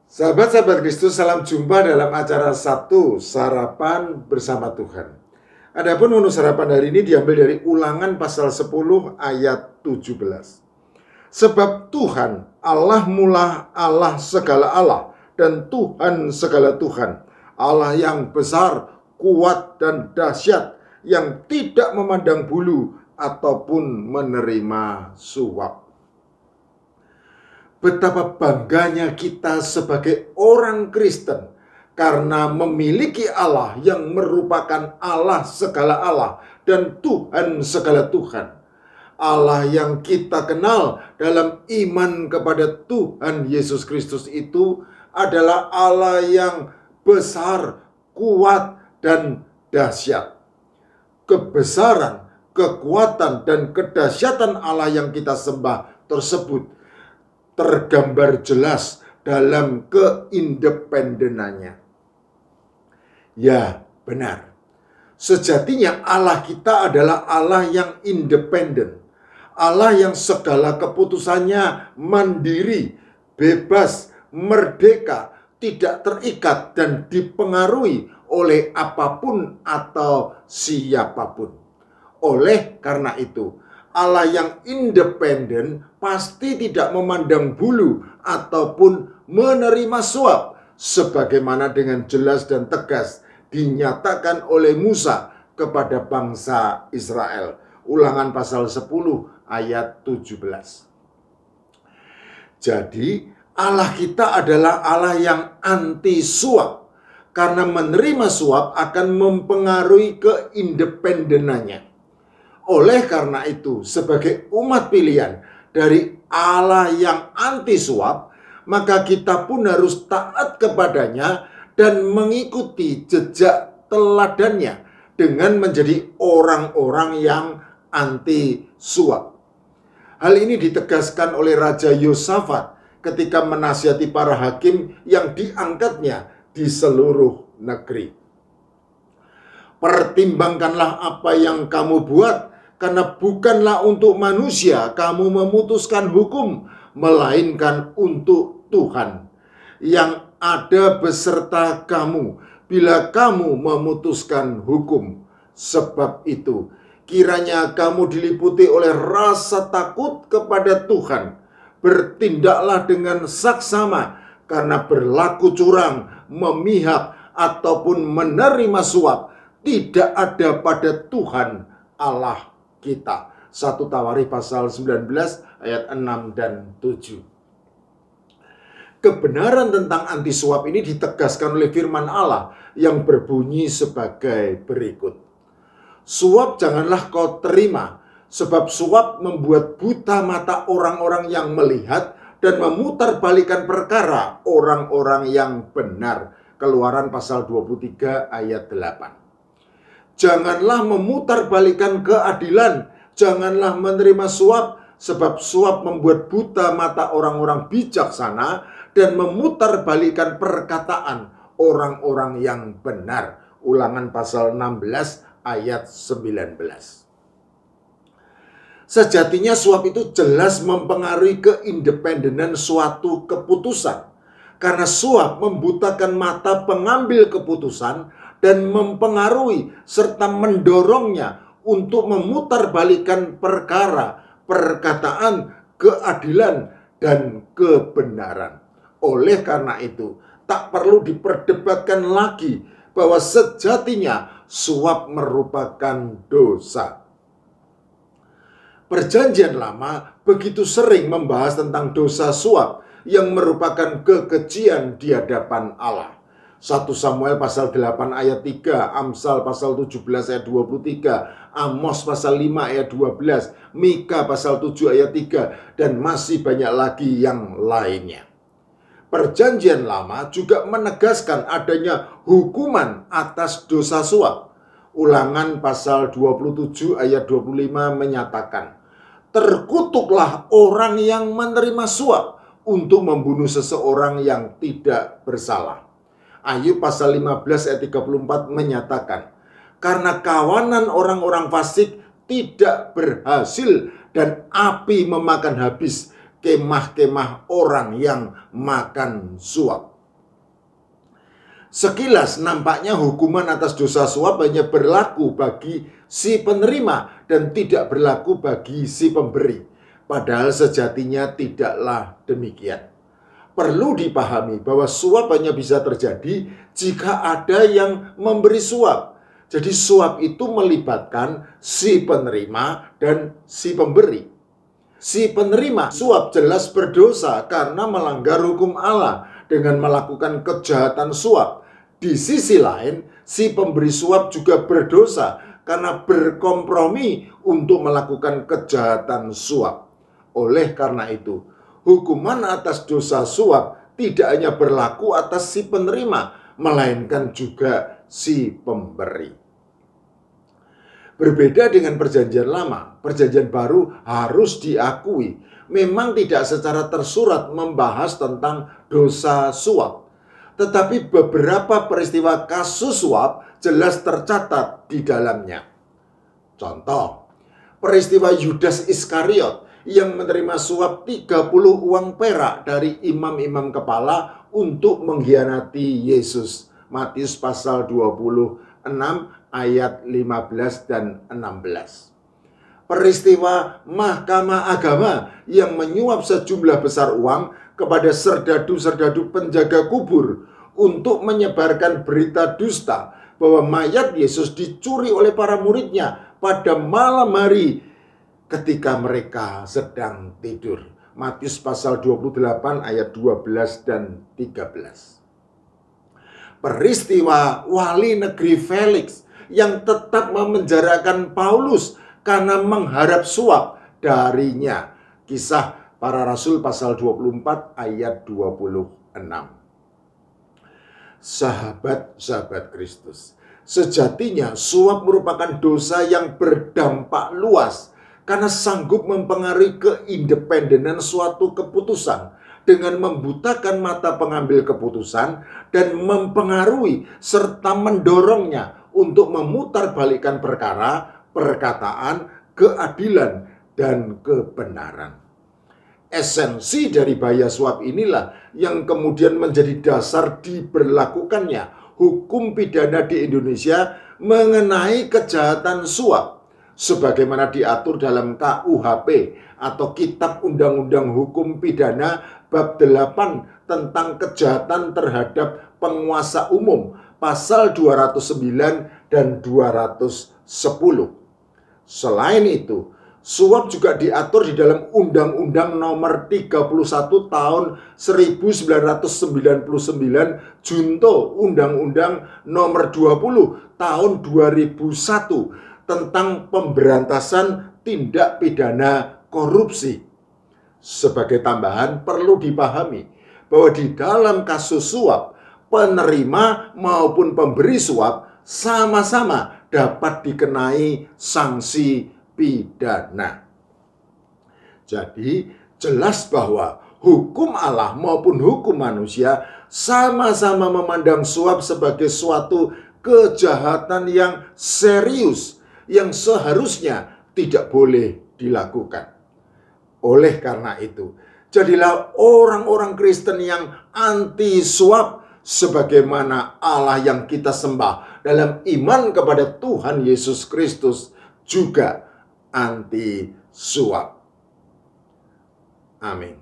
Sahabat-sahabat Kristus, salam jumpa dalam acara Sabtu Sarapan Bersama Tuhan. Adapun menu sarapan hari ini diambil dari Ulangan pasal 10 ayat 17. Sebab Tuhan Allah mula Allah segala Allah dan Tuhan segala Tuhan, Allah yang besar, kuat dan dahsyat, yang tidak memandang bulu ataupun menerima suap. Betapa bangganya kita sebagai orang Kristen karena memiliki Allah yang merupakan Allah segala Allah dan Tuhan segala Tuhan. Allah yang kita kenal dalam iman kepada Tuhan Yesus Kristus itu adalah Allah yang besar, kuat, dan dahsyat. Kebesaran, kekuatan, dan kedahsyatan Allah yang kita sembah tersebut tergambar jelas dalam keindependenannya. Ya, benar. Sejatinya Allah kita adalah Allah yang independen. Allah yang segala keputusannya mandiri, bebas, merdeka, tidak terikat dan dipengaruhi oleh apapun atau siapapun. Oleh karena itu, Allah yang independen pasti tidak memandang bulu ataupun menerima suap, sebagaimana dengan jelas dan tegas dinyatakan oleh Musa kepada bangsa Israel. Ulangan pasal 10 ayat 17. Jadi Allah kita adalah Allah yang anti suap, karena menerima suap akan mempengaruhi keindependenannya. Oleh karena itu, sebagai umat pilihan dari Allah yang anti suap, maka kita pun harus taat kepadanya dan mengikuti jejak teladannya dengan menjadi orang-orang yang anti suap. Hal ini ditegaskan oleh Raja Yosafat ketika menasihati para hakim yang diangkatnya di seluruh negeri. Pertimbangkanlah apa yang kamu buat, karena bukanlah untuk manusia kamu memutuskan hukum, melainkan untuk Tuhan yang ada beserta kamu bila kamu memutuskan hukum. Sebab itu, kiranya kamu diliputi oleh rasa takut kepada Tuhan. Bertindaklah dengan saksama, karena berlaku curang, memihak, ataupun menerima suap tidak ada pada Tuhan Allah kita. 1 Tawarikh pasal 19 ayat 6 dan 7. Kebenaran tentang anti suap ini ditegaskan oleh firman Allah yang berbunyi sebagai berikut. Suap janganlah kau terima, sebab suap membuat buta mata orang-orang yang melihat dan memutarbalikan perkara orang-orang yang benar. Keluaran pasal 23 ayat 8. Janganlah memutarbalikan keadilan, janganlah menerima suap, sebab suap membuat buta mata orang-orang bijaksana dan memutarbalikan perkataan orang-orang yang benar. Ulangan pasal 16 ayat 19. Sejatinya suap itu jelas mempengaruhi keindependenan suatu keputusan, karena suap membutakan mata pengambil keputusan dan mempengaruhi serta mendorongnya untuk memutarbalikan perkara, perkataan, keadilan, dan kebenaran. Oleh karena itu, tak perlu diperdebatkan lagi bahwa sejatinya suap merupakan dosa. Perjanjian Lama begitu sering membahas tentang dosa suap yang merupakan kekejian di hadapan Allah. 1 Samuel pasal 8 ayat 3, Amsal pasal 17 ayat 23, Amos pasal 5 ayat 12, Mika pasal 7 ayat 3, dan masih banyak lagi yang lainnya. Perjanjian Lama juga menegaskan adanya hukuman atas dosa suap. Ulangan pasal 27 ayat 25 menyatakan, terkutuklah orang yang menerima suap untuk membunuh seseorang yang tidak bersalah. Ayub pasal 15 ayat 34 menyatakan, karena kawanan orang-orang fasik tidak berhasil dan api memakan habis kemah-kemah orang yang makan suap. Sekilas nampaknya hukuman atas dosa suap hanya berlaku bagi si penerima dan tidak berlaku bagi si pemberi. Padahal sejatinya tidaklah demikian. Perlu dipahami bahwa suap hanya bisa terjadi jika ada yang memberi suap. Jadi suap itu melibatkan si penerima dan si pemberi. Si penerima suap jelas berdosa karena melanggar hukum Allah dengan melakukan kejahatan suap. Di sisi lain, si pemberi suap juga berdosa karena berkompromi untuk melakukan kejahatan suap. Oleh karena itu, hukuman atas dosa suap tidak hanya berlaku atas si penerima, melainkan juga si pemberi. Berbeda dengan perjanjian lama, perjanjian baru harus diakui memang tidak secara tersurat membahas tentang dosa suap. Tetapi beberapa peristiwa kasus suap jelas tercatat di dalamnya. Contoh, peristiwa Yudas Iskariot yang menerima suap 30 uang perak dari imam-imam kepala untuk mengkhianati Yesus. Matius pasal 26 ayat 15 dan 16. Peristiwa Mahkamah Agama yang menyuap sejumlah besar uang kepada serdadu-serdadu penjaga kubur untuk menyebarkan berita dusta bahwa mayat Yesus dicuri oleh para muridnya pada malam hari ketika mereka sedang tidur. Matius pasal 28 ayat 12 dan 13. Peristiwa wali negeri Felix yang tetap memenjarakan Paulus karena mengharap suap darinya. Kisah Para Rasul pasal 24 ayat 26. Sahabat-sahabat Kristus, sejatinya suap merupakan dosa yang berdampak luas karena sanggup mempengaruhi keindependenan suatu keputusan dengan membutakan mata pengambil keputusan dan mempengaruhi serta mendorongnya untuk memutarbalikkan perkara, perkataan, keadilan, dan kebenaran. Esensi dari bahaya suap inilah yang kemudian menjadi dasar diberlakukannya hukum pidana di Indonesia mengenai kejahatan suap sebagaimana diatur dalam KUHP atau Kitab Undang-Undang Hukum Pidana bab 8 tentang kejahatan terhadap penguasa umum pasal 209 dan 210. Selain itu, suap juga diatur di dalam Undang-Undang Nomor 31 Tahun 1999 junto Undang-Undang Nomor 20 Tahun 2001 tentang pemberantasan tindak pidana korupsi. Sebagai tambahan perlu dipahami bahwa di dalam kasus suap, penerima maupun pemberi suap sama-sama dapat dikenai sanksi pidana. Jadi jelas bahwa hukum Allah maupun hukum manusia sama-sama memandang suap sebagai suatu kejahatan yang serius yang seharusnya tidak boleh dilakukan. Oleh karena itu, jadilah orang-orang Kristen yang anti suap sebagaimana Allah yang kita sembah dalam iman kepada Tuhan Yesus Kristus juga anti suap. Amin.